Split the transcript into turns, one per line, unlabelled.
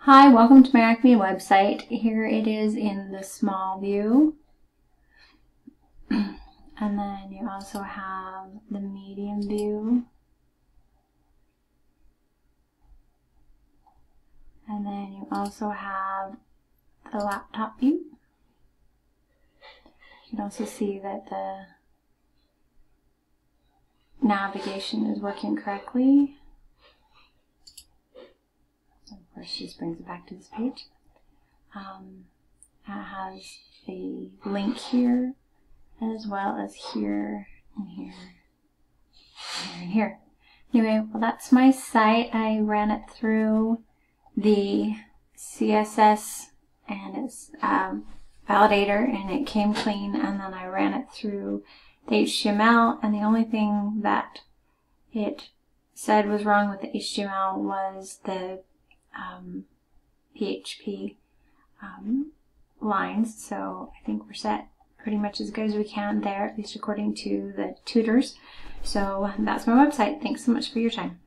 Hi, welcome to my Acme website. Here it is in the small view. And then you also have the medium view. And then you also have the laptop view. You can also see that the navigation is working correctly. Of course, just brings it back to this page. It has a link here, as well as here, and here, and here. Anyway, well, that's my site. I ran it through the CSS and its validator, and it came clean, and then I ran it through the HTML, and the only thing that it said was wrong with the HTML was the PHP lines. So I think we're set pretty much as good as we can there, at least according to the tutors. So that's my website. Thanks so much for your time.